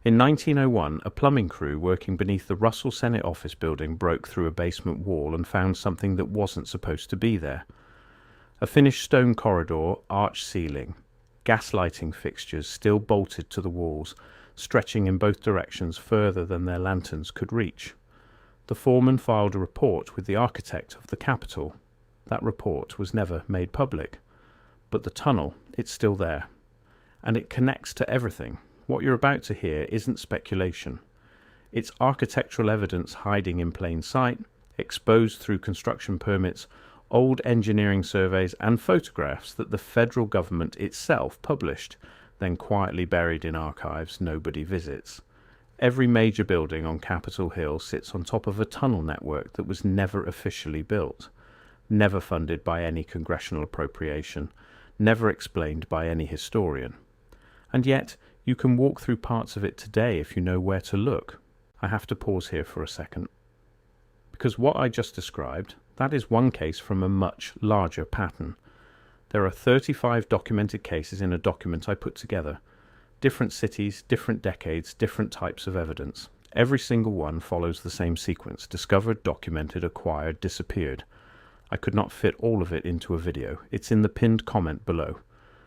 In 1901, a plumbing crew working beneath the Russell Senate office building broke through a basement wall and found something that wasn't supposed to be there. A finished stone corridor, arched ceiling, gas lighting fixtures still bolted to the walls, stretching in both directions further than their lanterns could reach. The foreman filed a report with the architect of the Capitol. That report was never made public. But the tunnel, it's still there. And it connects to everything. What you're about to hear isn't speculation. It's architectural evidence hiding in plain sight, exposed through construction permits, old engineering surveys and photographs that the federal government itself published, then quietly buried in archives nobody visits. Every major building on Capitol Hill sits on top of a tunnel network that was never officially built, never funded by any congressional appropriation, never explained by any historian. And yet, you can walk through parts of it today if you know where to look. I have to pause here for a second. Because what I just described, that is one case from a much larger pattern. There are 35 documented cases in a document I put together. Different cities, different decades, different types of evidence. Every single one follows the same sequence: discovered, documented, acquired, disappeared. I could not fit all of it into a video. It's in the pinned comment below.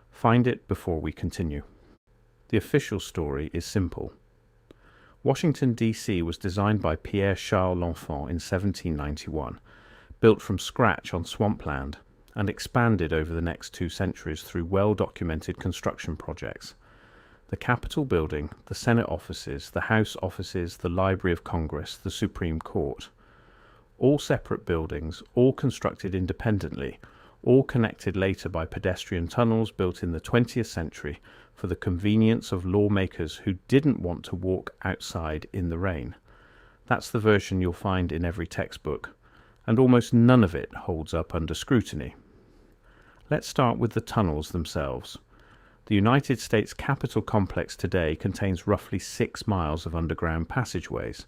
Find it before we continue. The official story is simple. Washington, D.C. was designed by Pierre Charles L'Enfant in 1791, built from scratch on swampland, and expanded over the next 2 centuries through well-documented construction projects. The Capitol building, the Senate offices, the House offices, the Library of Congress, the Supreme Court. All separate buildings, all constructed independently, all connected later by pedestrian tunnels built in the 20th century for the convenience of lawmakers who didn't want to walk outside in the rain. That's the version you'll find in every textbook, and almost none of it holds up under scrutiny. Let's start with the tunnels themselves. The United States Capitol complex today contains roughly 6 miles of underground passageways.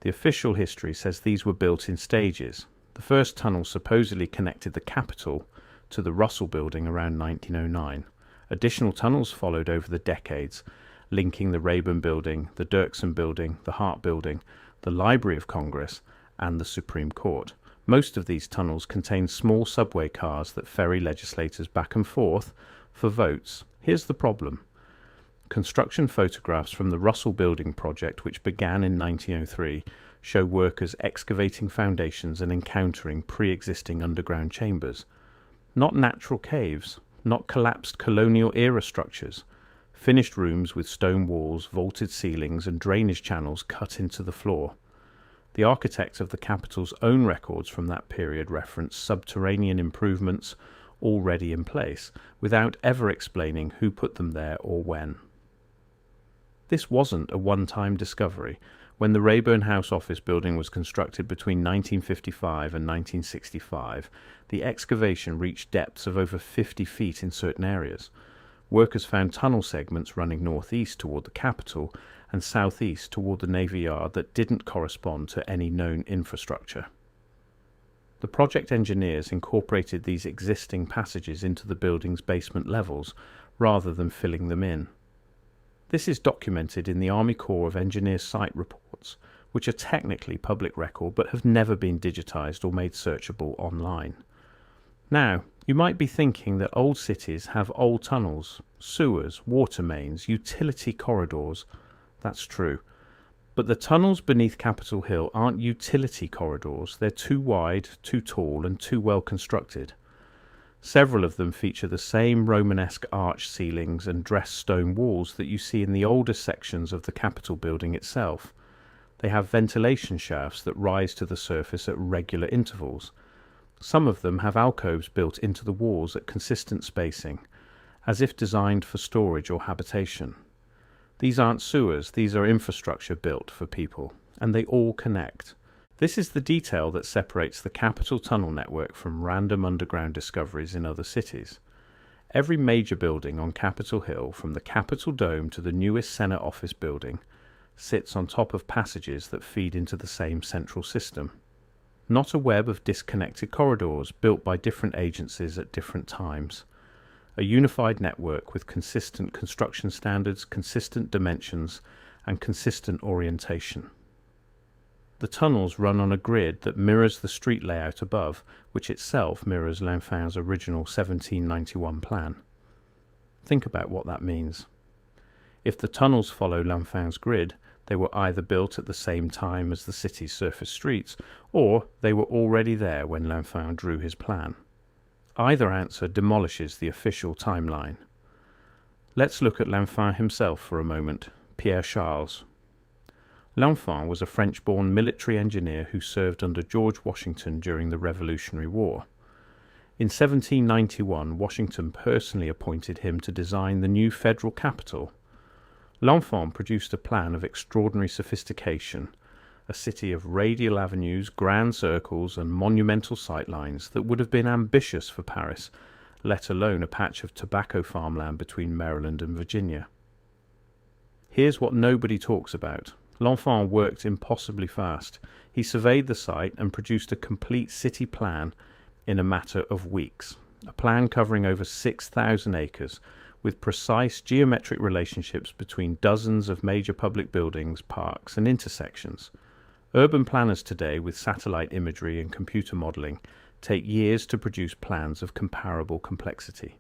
The official history says these were built in stages. The first tunnel supposedly connected the Capitol to the Russell Building around 1909. Additional tunnels followed over the decades, linking the Rayburn Building, the Dirksen Building, the Hart Building, the Library of Congress, and the Supreme Court. Most of these tunnels contain small subway cars that ferry legislators back and forth for votes. Here's the problem. Construction photographs from the Russell Building project, which began in 1903, show workers excavating foundations and encountering pre-existing underground chambers. Not natural caves, not collapsed colonial-era structures. Finished rooms with stone walls, vaulted ceilings, and drainage channels cut into the floor. The architect of the Capitol's own records from that period reference subterranean improvements already in place, without ever explaining who put them there or when. This wasn't a one-time discovery. When the Rayburn House office building was constructed between 1955 and 1965, the excavation reached depths of over 50 feet in certain areas. Workers found tunnel segments running northeast toward the Capitol and southeast toward the Navy Yard that didn't correspond to any known infrastructure. The project engineers incorporated these existing passages into the building's basement levels rather than filling them in. This is documented in the Army Corps of Engineers site reports, which are technically public record but have never been digitized or made searchable online. Now, you might be thinking that old cities have old tunnels, sewers, water mains, utility corridors. That's true. But the tunnels beneath Capitol Hill aren't utility corridors. They're too wide, too tall, and too well constructed. Several of them feature the same Romanesque arch ceilings and dressed stone walls that you see in the older sections of the Capitol building itself. They have ventilation shafts that rise to the surface at regular intervals. Some of them have alcoves built into the walls at consistent spacing, as if designed for storage or habitation. These aren't sewers, these are infrastructure built for people, and they all connect. This is the detail that separates the Capitol Tunnel network from random underground discoveries in other cities. Every major building on Capitol Hill, from the Capitol Dome to the newest Senate office building, sits on top of passages that feed into the same central system. Not a web of disconnected corridors built by different agencies at different times. A unified network with consistent construction standards, consistent dimensions, and consistent orientation. The tunnels run on a grid that mirrors the street layout above, which itself mirrors Linfin's original 1791 plan. Think about what that means. If the tunnels follow Linfin's grid, they were either built at the same time as the city's surface streets, or they were already there when Linfin drew his plan. Either answer demolishes the official timeline. Let's look at Linfin himself for a moment, Pierre Charles. Linfin was a French-born military engineer who served under George Washington during the Revolutionary War. In 1791, Washington personally appointed him to design the new federal capital. Linfin produced a plan of extraordinary sophistication, a city of radial avenues, grand circles, and monumental sightlines that would have been ambitious for Paris, let alone a patch of tobacco farmland between Maryland and Virginia. Here's what nobody talks about. Linfin worked impossibly fast. He surveyed the site and produced a complete city plan in a matter of weeks, a plan covering over 6,000 acres, with precise geometric relationships between dozens of major public buildings, parks, and intersections. Urban planners today, with satellite imagery and computer modeling, take years to produce plans of comparable complexity.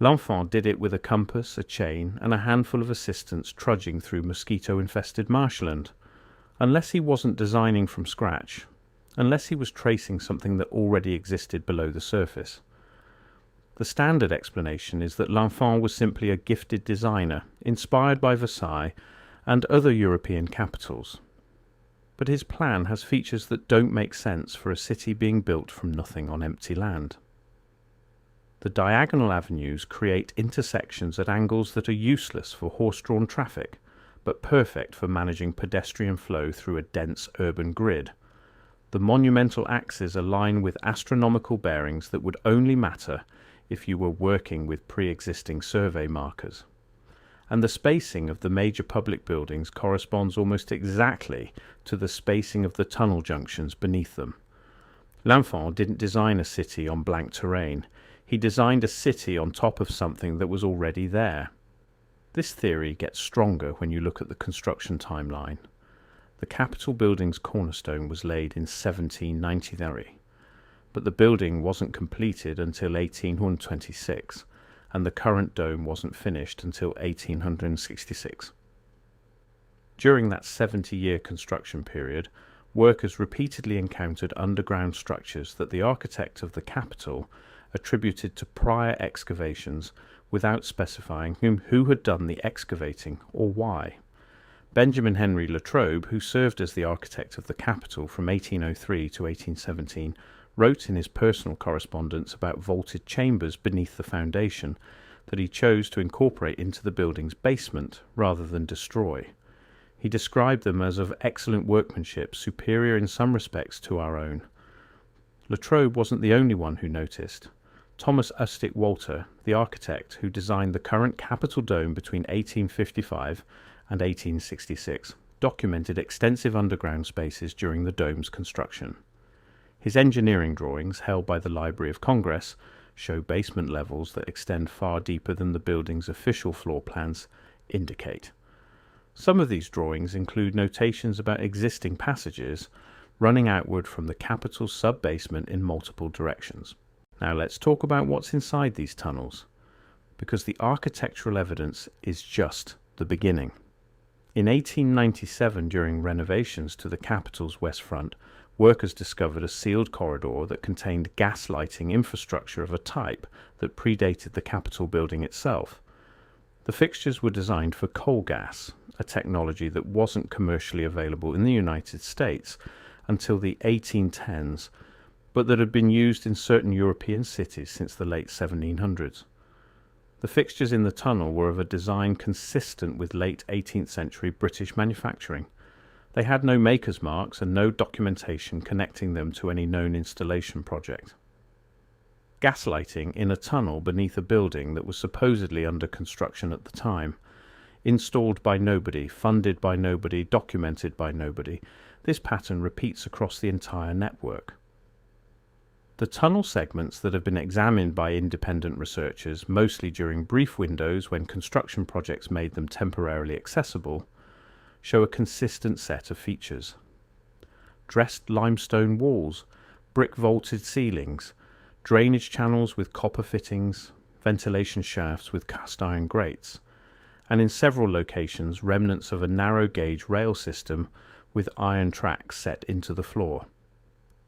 Linfin did it with a compass, a chain, and a handful of assistants trudging through mosquito-infested marshland. Unless he wasn't designing from scratch, unless he was tracing something that already existed below the surface. The standard explanation is that Linfin was simply a gifted designer, inspired by Versailles and other European capitals. But his plan has features that don't make sense for a city being built from nothing on empty land. The diagonal avenues create intersections at angles that are useless for horse-drawn traffic, but perfect for managing pedestrian flow through a dense urban grid. The monumental axes align with astronomical bearings that would only matter if you were working with pre-existing survey markers. And the spacing of the major public buildings corresponds almost exactly to the spacing of the tunnel junctions beneath them. Linfin didn't design a city on blank terrain. He designed a city on top of something that was already there. This theory gets stronger when you look at the construction timeline. The Capitol building's cornerstone was laid in 1793, but the building wasn't completed until 1826, and the current dome wasn't finished until 1866. During that 70-year construction period, workers repeatedly encountered underground structures that the architect of the Capitol attributed to prior excavations without specifying who had done the excavating or why. Benjamin Henry Latrobe, who served as the architect of the Capitol from 1803 to 1817, wrote in his personal correspondence about vaulted chambers beneath the foundation that he chose to incorporate into the building's basement rather than destroy. He described them as of excellent workmanship, superior in some respects to our own. Latrobe wasn't the only one who noticed. Thomas Ustick Walter, the architect who designed the current Capitol dome between 1855 and 1866, documented extensive underground spaces during the dome's construction. His engineering drawings, held by the Library of Congress, show basement levels that extend far deeper than the building's official floor plans indicate. Some of these drawings include notations about existing passages running outward from the Capitol's sub-basement in multiple directions. Now let's talk about what's inside these tunnels, because the architectural evidence is just the beginning. In 1897, during renovations to the Capitol's west front, workers discovered a sealed corridor that contained gas lighting infrastructure of a type that predated the Capitol building itself. The fixtures were designed for coal gas, a technology that wasn't commercially available in the United States until the 1810s, but that had been used in certain European cities since the late 1700s. The fixtures in the tunnel were of a design consistent with late 18th century British manufacturing. They had no maker's marks and no documentation connecting them to any known installation project. Gaslighting in a tunnel beneath a building that was supposedly under construction at the time, installed by nobody, funded by nobody, documented by nobody, this pattern repeats across the entire network. The tunnel segments that have been examined by independent researchers, mostly during brief windows when construction projects made them temporarily accessible, show a consistent set of features. Dressed limestone walls, brick vaulted ceilings, drainage channels with copper fittings, ventilation shafts with cast iron grates, and in several locations remnants of a narrow gauge rail system with iron tracks set into the floor.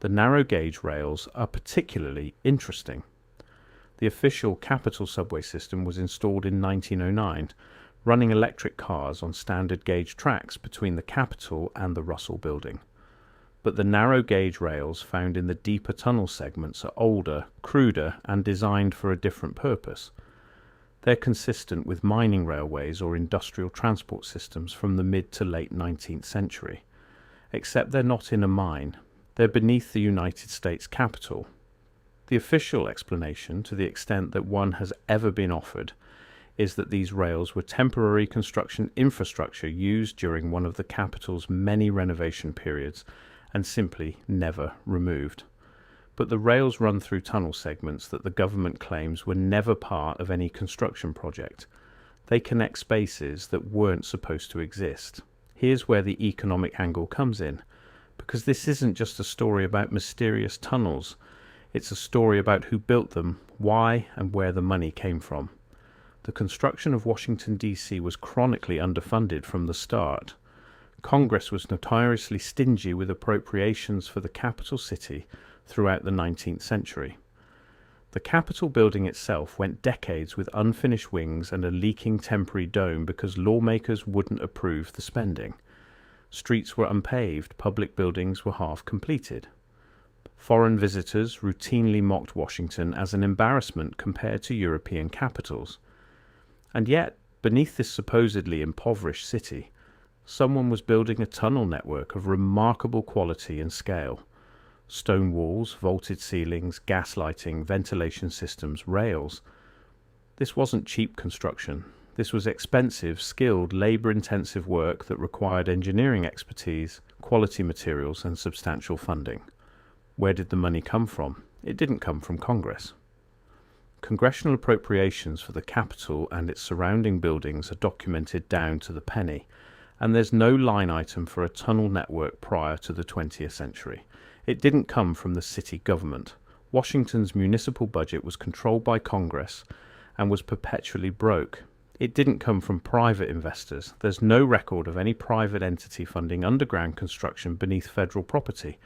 The narrow gauge rails are particularly interesting. The official Capital subway system was installed in 1909, running electric cars on standard gauge tracks between the Capitol and the Russell Building. But the narrow gauge rails found in the deeper tunnel segments are older, cruder, and designed for a different purpose. They're consistent with mining railways or industrial transport systems from the mid to late 19th century. Except they're not in a mine. They're beneath the United States Capitol. The official explanation, to the extent that one has ever been offered, is that these rails were temporary construction infrastructure used during one of the Capitol's many renovation periods and simply never removed. But the rails run through tunnel segments that the government claims were never part of any construction project. They connect spaces that weren't supposed to exist. Here's where the economic angle comes in, because this isn't just a story about mysterious tunnels. It's a story about who built them, why, and where the money came from. The construction of Washington, D.C. was chronically underfunded from the start. Congress was notoriously stingy with appropriations for the capital city throughout the 19th century. The Capitol building itself went decades with unfinished wings and a leaking temporary dome because lawmakers wouldn't approve the spending. Streets were unpaved, public buildings were half completed. Foreign visitors routinely mocked Washington as an embarrassment compared to European capitals. And yet, beneath this supposedly impoverished city, someone was building a tunnel network of remarkable quality and scale. Stone walls, vaulted ceilings, gas lighting, ventilation systems, rails. This wasn't cheap construction. This was expensive, skilled, labor-intensive work that required engineering expertise, quality materials, and substantial funding. Where did the money come from? It didn't come from Congress. Congressional appropriations for the Capitol and its surrounding buildings are documented down to the penny, and there's no line item for a tunnel network prior to the 20th century. It didn't come from the city government. Washington's municipal budget was controlled by Congress and was perpetually broke. It didn't come from private investors. There's no record of any private entity funding underground construction beneath federal property.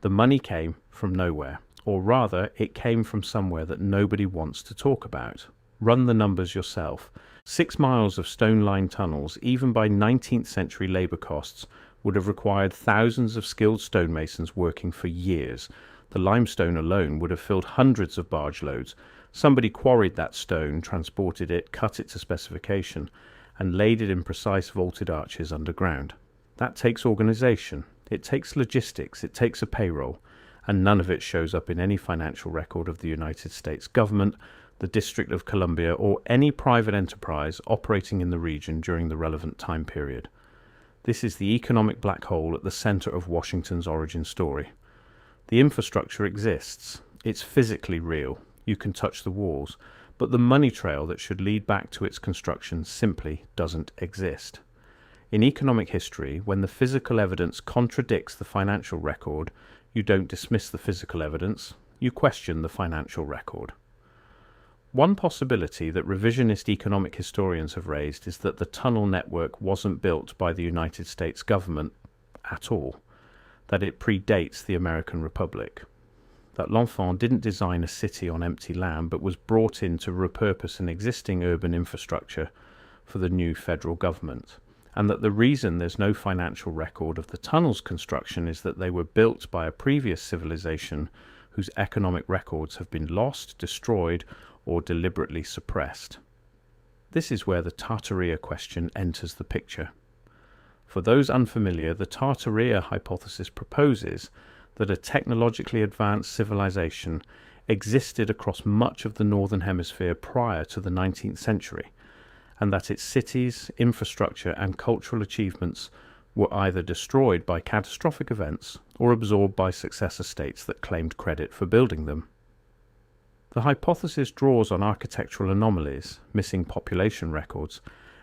The money came from nowhere, or rather, it came from somewhere that nobody wants to talk about. Run the numbers yourself. 6 miles of stone-lined tunnels, even by 19th century labor costs, would have required thousands of skilled stonemasons working for years. The limestone alone would have filled hundreds of barge loads. Somebody quarried that stone, transported it, cut it to specification, and laid it in precise vaulted arches underground. That takes organization. It takes logistics. It takes a payroll. And none of it shows up in any financial record of the United States government, the District of Columbia, or any private enterprise operating in the region during the relevant time period. This is the economic black hole at the center of Washington's origin story. The infrastructure exists. It's physically real. You can touch the walls. But the money trail that should lead back to its construction simply doesn't exist. In economic history, when the physical evidence contradicts the financial record, you don't dismiss the physical evidence, you question the financial record. One possibility that revisionist economic historians have raised is that the tunnel network wasn't built by the United States government at all, that it predates the American Republic, that L'Enfant didn't design a city on empty land but was brought in to repurpose an existing urban infrastructure for the new federal government, and that the reason there's no financial record of the tunnel's construction is that they were built by a previous civilization whose economic records have been lost, destroyed, or deliberately suppressed. This is where the Tartaria question enters the picture. For those unfamiliar, the Tartaria hypothesis proposes that a technologically advanced civilization existed across much of the northern hemisphere prior to the 19th century, and that its cities, infrastructure, and cultural achievements were either destroyed by catastrophic events or absorbed by successor states that claimed credit for building them. The hypothesis draws on architectural anomalies, missing population records,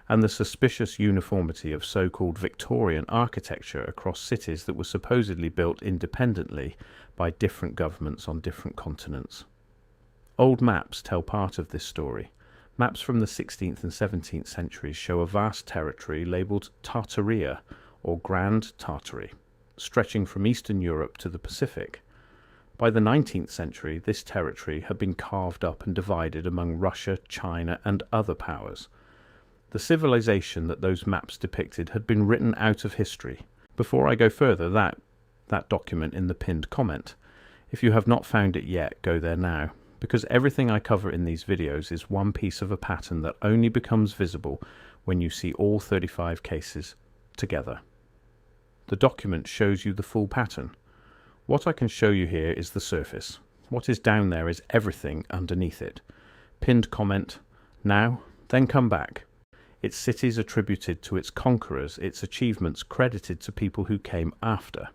and the suspicious uniformity of so-called Victorian architecture across cities that were supposedly built independently by different governments on different continents. Old maps tell part of this story. Maps from the 16th and 17th centuries show a vast territory labelled Tartaria, or Grand Tartary, stretching from Eastern Europe to the Pacific. By the 19th century, this territory had been carved up and divided among Russia, China, and other powers. The civilization that those maps depicted had been written out of history. Before I go further, that document in the pinned comment. If you have not found it yet, go there now, because everything I cover in these videos is one piece of a pattern that only becomes visible when you see all 35 cases together. The document shows you the full pattern. What I can show you here is the surface. What is down there is everything underneath it. Pinned comment, now, then come back. Its cities attributed to its conquerors, its achievements credited to people who came after.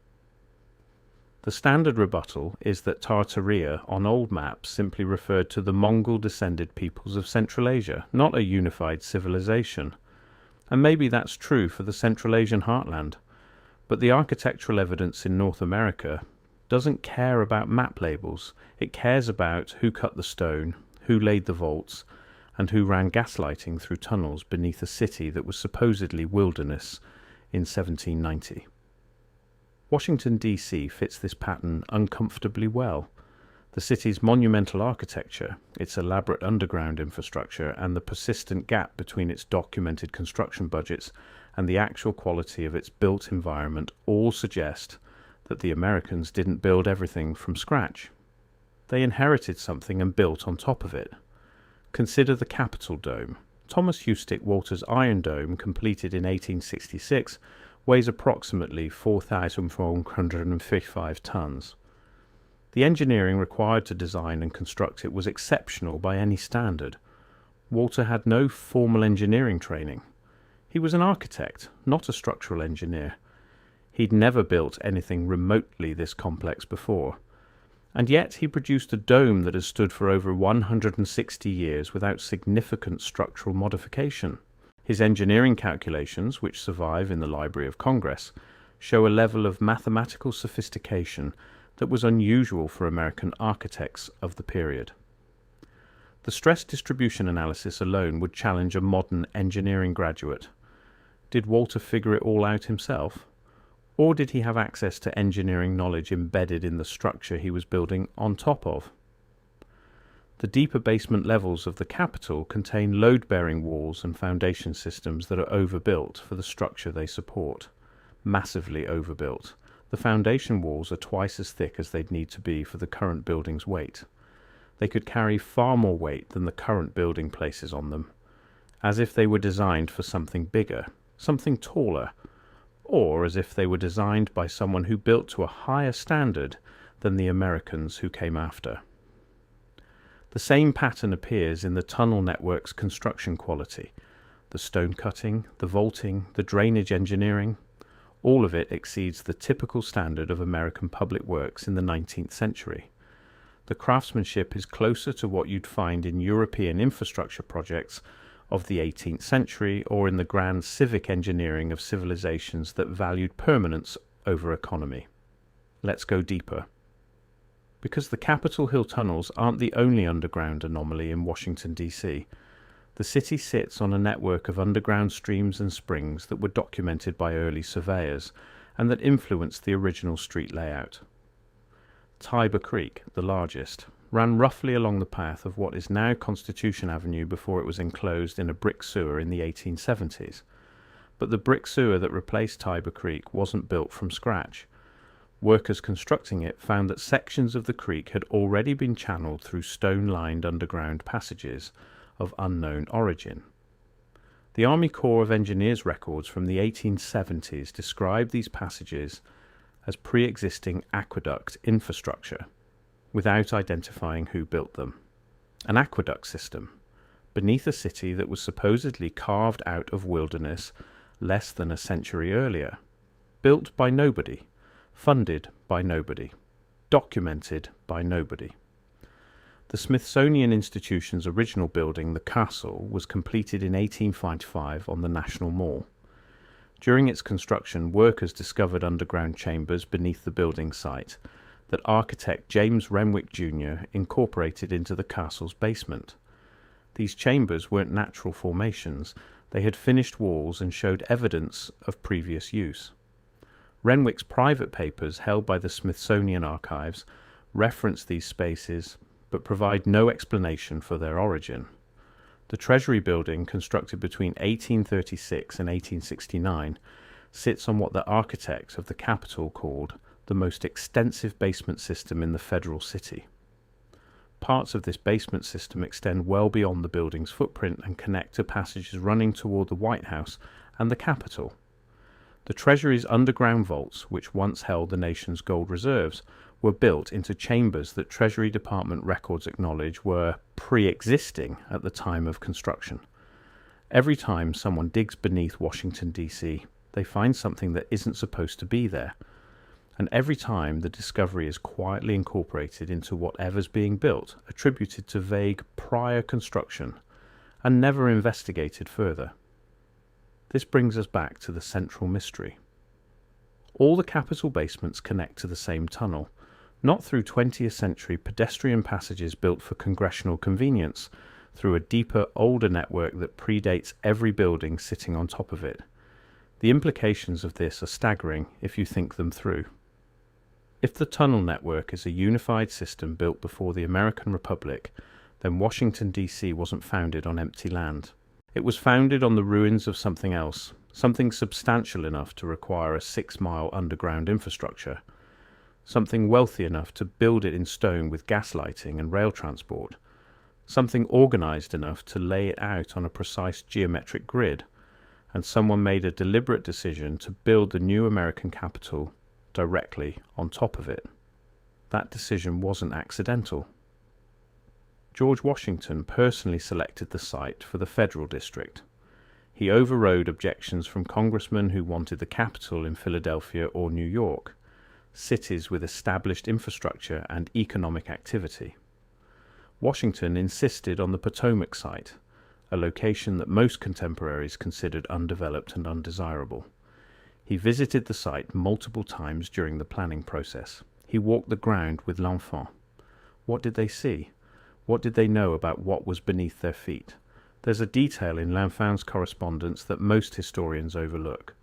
The standard rebuttal is that Tartaria on old maps simply referred to the Mongol-descended peoples of Central Asia, not a unified civilization. And maybe that's true for the Central Asian heartland, but the architectural evidence in North America doesn't care about map labels. It cares about who cut the stone, who laid the vaults, and who ran gaslighting through tunnels beneath a city that was supposedly wilderness in 1790. Washington, D.C. fits this pattern uncomfortably well. The city's monumental architecture, its elaborate underground infrastructure, and the persistent gap between its documented construction budgets and the actual quality of its built environment all suggest that the Americans didn't build everything from scratch. They inherited something and built on top of it. Consider the Capitol Dome. Thomas Hustic Walter's Iron Dome, completed in 1866, weighs approximately 4,455 tons. The engineering required to design and construct it was exceptional by any standard. Walter had no formal engineering training. He was an architect, not a structural engineer. He'd never built anything remotely this complex before. And yet he produced a dome that has stood for over 160 years without significant structural modification. His engineering calculations, which survive in the Library of Congress, show a level of mathematical sophistication that was unusual for American architects of the period. The stress distribution analysis alone would challenge a modern engineering graduate. Did Walter figure it all out himself? Or did he have access to engineering knowledge embedded in the structure he was building on top of? The deeper basement levels of the Capitol contain load-bearing walls and foundation systems that are overbuilt for the structure they support. Massively overbuilt. The foundation walls are twice as thick as they'd need to be for the current building's weight. They could carry far more weight than the current building places on them, as if they were designed for something bigger, something taller, or as if they were designed by someone who built to a higher standard than the Americans who came after. The same pattern appears in the tunnel network's construction quality. The stone cutting, the vaulting, the drainage engineering, all of it exceeds the typical standard of American public works in the 19th century. The craftsmanship is closer to what you'd find in European infrastructure projects of the 18th century or in the grand civic engineering of civilizations that valued permanence over economy. Let's go deeper. Because the Capitol Hill tunnels aren't the only underground anomaly in Washington, D.C., the city sits on a network of underground streams and springs that were documented by early surveyors and that influenced the original street layout. Tiber Creek, the largest, ran roughly along the path of what is now Constitution Avenue before it was enclosed in a brick sewer in the 1870s. But the brick sewer that replaced Tiber Creek wasn't built from scratch. Workers constructing it found that sections of the creek had already been channeled through stone-lined underground passages of unknown origin. The Army Corps of Engineers records from the 1870s describe these passages as pre-existing aqueduct infrastructure, without identifying who built them. An aqueduct system, beneath a city that was supposedly carved out of wilderness less than a century earlier, built by nobody, funded by nobody, documented by nobody. The Smithsonian Institution's original building, the Castle, was completed in 1855 on the National Mall. During its construction, workers discovered underground chambers beneath the building site that architect James Renwick Jr. incorporated into the castle's basement. These chambers weren't natural formations, they had finished walls and showed evidence of previous use. Renwick's private papers, held by the Smithsonian Archives, reference these spaces but provide no explanation for their origin. The Treasury Building, constructed between 1836 and 1869, sits on what the architect of the Capitol called the most extensive basement system in the federal city. Parts of this basement system extend well beyond the building's footprint and connect to passages running toward the White House and the Capitol. The Treasury's underground vaults, which once held the nation's gold reserves, were built into chambers that Treasury Department records acknowledge were pre-existing at the time of construction. Every time someone digs beneath Washington, D.C., they find something that isn't supposed to be there. And every time the discovery is quietly incorporated into whatever's being built, attributed to vague prior construction, and never investigated further. This brings us back to the central mystery. All the Capitol basements connect to the same tunnel, not through 20th century pedestrian passages built for congressional convenience, through a deeper, older network that predates every building sitting on top of it. The implications of this are staggering if you think them through. If the tunnel network is a unified system built before the American Republic, then Washington, D.C. wasn't founded on empty land. It was founded on the ruins of something else, something substantial enough to require a 6-mile underground infrastructure, something wealthy enough to build it in stone with gas lighting and rail transport, something organized enough to lay it out on a precise geometric grid, and someone made a deliberate decision to build the new American Capitol directly on top of it. That decision wasn't accidental. George Washington personally selected the site for the Federal District. He overrode objections from congressmen who wanted the Capitol in Philadelphia or New York, cities with established infrastructure and economic activity. Washington insisted on the Potomac site, a location that most contemporaries considered undeveloped and undesirable. He visited the site multiple times during the planning process. He walked the ground with L'Enfant. What did they see? What did they know about what was beneath their feet? There's a detail in L'Enfant's correspondence that most historians overlook.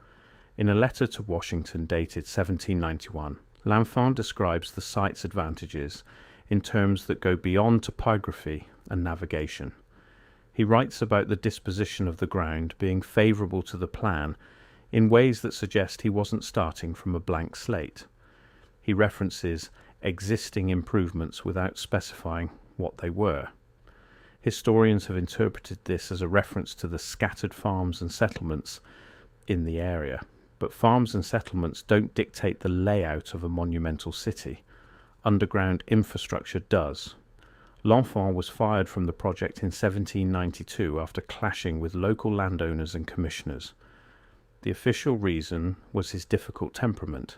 In a letter to Washington dated 1791, L'Enfant describes the site's advantages in terms that go beyond topography and navigation. He writes about the disposition of the ground being favourable to the plan in ways that suggest he wasn't starting from a blank slate. He references existing improvements without specifying what they were. Historians have interpreted this as a reference to the scattered farms and settlements in the area. But farms and settlements don't dictate the layout of a monumental city. Underground infrastructure does. L'Enfant was fired from the project in 1792 after clashing with local landowners and commissioners. The official reason was his difficult temperament.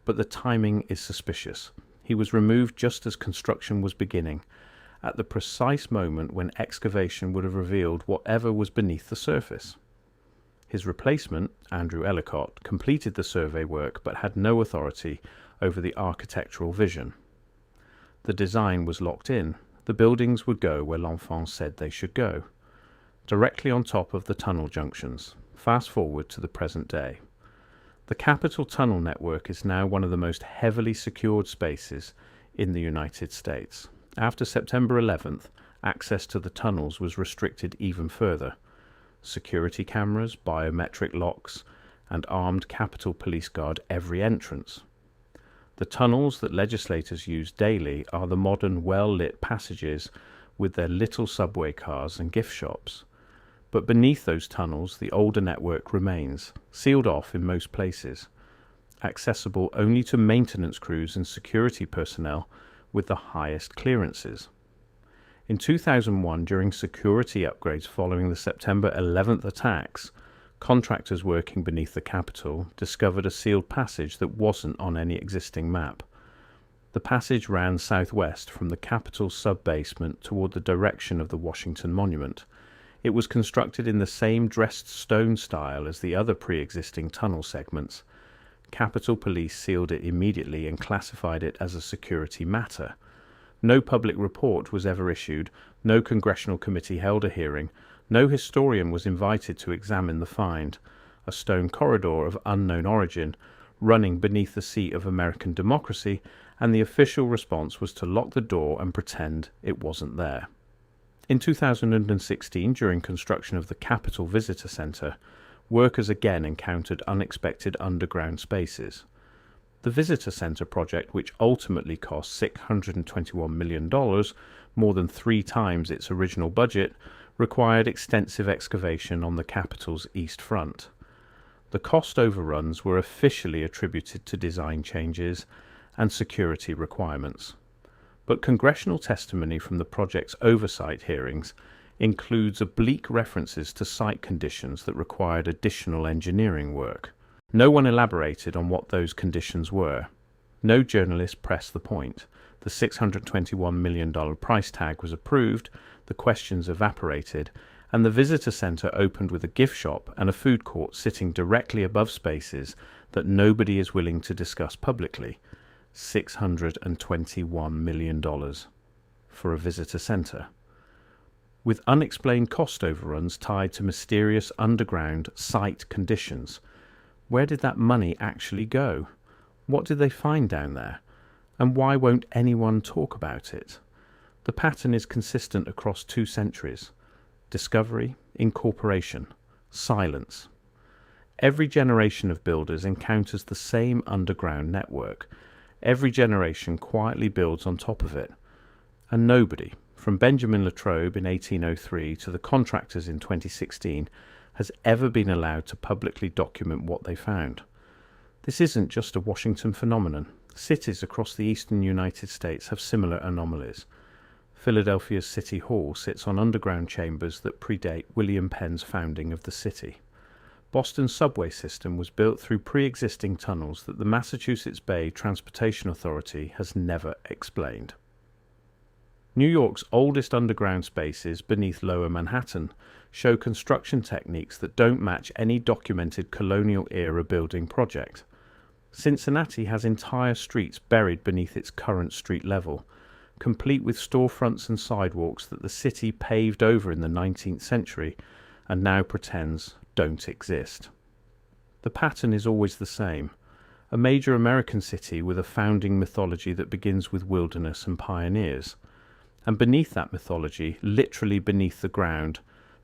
But the timing is suspicious. He was removed just as construction was beginning, at the precise moment when excavation would have revealed whatever was beneath the surface. His replacement, Andrew Ellicott, completed the survey work but had no authority over the architectural vision. The design was locked in. The buildings would go where L'Enfant said they should go, directly on top of the tunnel junctions. Fast forward to the present day. The Capitol Tunnel network is now one of the most heavily secured spaces in the United States. After September 11th, access to the tunnels was restricted even further. Security cameras, biometric locks, and armed Capitol Police guard every entrance. The tunnels that legislators use daily are the modern, well-lit passages with their little subway cars and gift shops. But beneath those tunnels, the older network remains, sealed off in most places, accessible only to maintenance crews and security personnel with the highest clearances. In 2001, during security upgrades following the September 11th attacks, contractors working beneath the Capitol discovered a sealed passage that wasn't on any existing map. The passage ran southwest from the Capitol's sub-basement toward the direction of the Washington Monument. It was constructed in the same dressed stone style as the other pre-existing tunnel segments. Capitol Police sealed it immediately and classified it as a security matter. No public report was ever issued, no congressional committee held a hearing, no historian was invited to examine the find. A stone corridor of unknown origin, running beneath the seat of American democracy, and the official response was to lock the door and pretend it wasn't there. In 2016, during construction of the Capitol Visitor Center, workers again encountered unexpected underground spaces. The Visitor Center project, which ultimately cost $621 million, more than 3 times its original budget, required extensive excavation on the Capitol's east front. The cost overruns were officially attributed to design changes and security requirements. But congressional testimony from the project's oversight hearings includes oblique references to site conditions that required additional engineering work. No one elaborated on what those conditions were. No journalist pressed the point. The $621 million price tag was approved, the questions evaporated, and the visitor center opened with a gift shop and a food court sitting directly above spaces that nobody is willing to discuss publicly. $621 million for a visitor center, with unexplained cost overruns tied to mysterious underground site conditions. Where did that money actually go? What did they find down there? And why won't anyone talk about it? The pattern is consistent across 2 centuries. Discovery, incorporation, silence. Every generation of builders encounters the same underground network. Every generation quietly builds on top of it. And nobody, from Benjamin Latrobe in 1803 to the contractors in 2016, has ever been allowed to publicly document what they found. This isn't just a Washington phenomenon. Cities across the eastern United States have similar anomalies. Philadelphia's City Hall sits on underground chambers that predate William Penn's founding of the city. Boston's subway system was built through pre-existing tunnels that the Massachusetts Bay Transportation Authority has never explained. New York's oldest underground spaces beneath Lower Manhattan show construction techniques that don't match any documented colonial-era building project. Cincinnati has entire streets buried beneath its current street level, complete with storefronts and sidewalks that the city paved over in the 19th century and now pretends don't exist. The pattern is always the same. A major American city with a founding mythology that begins with wilderness and pioneers. And beneath that mythology, literally beneath the ground,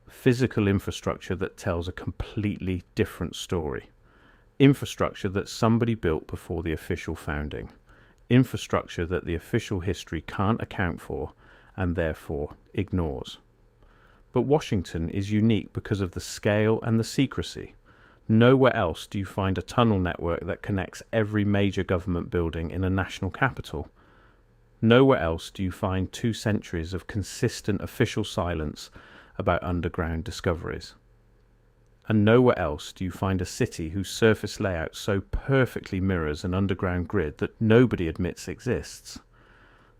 physical infrastructure that tells a completely different story. Infrastructure that somebody built before the official founding. Infrastructure that the official history can't account for and therefore ignores. But Washington is unique because of the scale and the secrecy. Nowhere else do you find a tunnel network that connects every major government building in a national capital. Nowhere else do you find 2 centuries of consistent official silence about underground discoveries. And nowhere else do you find a city whose surface layout so perfectly mirrors an underground grid that nobody admits exists.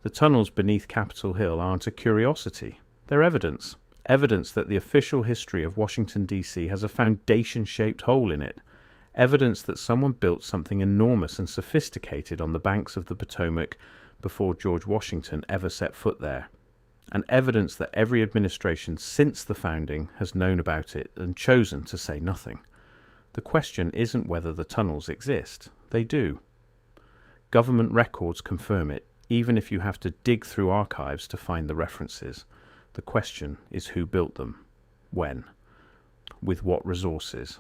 The tunnels beneath Capitol Hill aren't a curiosity. They're evidence. Evidence that the official history of Washington, D.C. has a foundation-shaped hole in it. Evidence that someone built something enormous and sophisticated on the banks of the Potomac before George Washington ever set foot there. And evidence that every administration since the founding has known about it and chosen to say nothing. The question isn't whether the tunnels exist. They do. Government records confirm it, even if you have to dig through archives to find the references. The question is who built them, when, with what resources,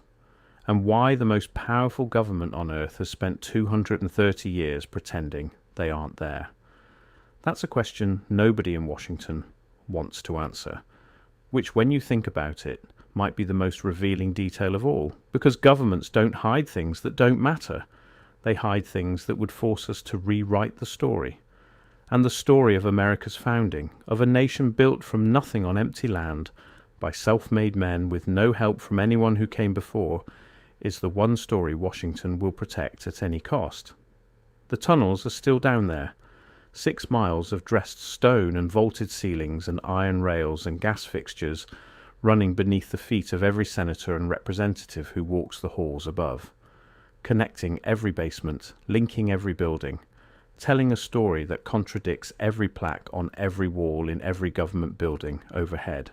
and why the most powerful government on earth has spent 230 years pretending they aren't there. That's a question nobody in Washington wants to answer, which, when you think about it, might be the most revealing detail of all, because governments don't hide things that don't matter. They hide things that would force us to rewrite the story. And the story of America's founding, of a nation built from nothing on empty land, by self-made men with no help from anyone who came before, is the one story Washington will protect at any cost. The tunnels are still down there. 6 miles of dressed stone and vaulted ceilings and iron rails and gas fixtures running beneath the feet of every senator and representative who walks the halls above, connecting every basement, linking every building, telling a story that contradicts every plaque on every wall in every government building overhead.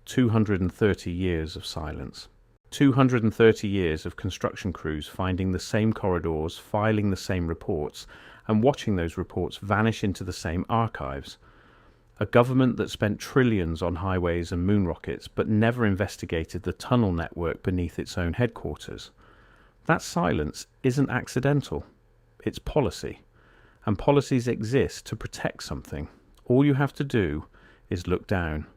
230 years of silence. 230 years of construction crews finding the same corridors, filing the same reports, and watching those reports vanish into the same archives. A government that spent trillions on highways and moon rockets but never investigated the tunnel network beneath its own headquarters. That silence isn't accidental. It's policy. And policies exist to protect something. All you have to do is look down.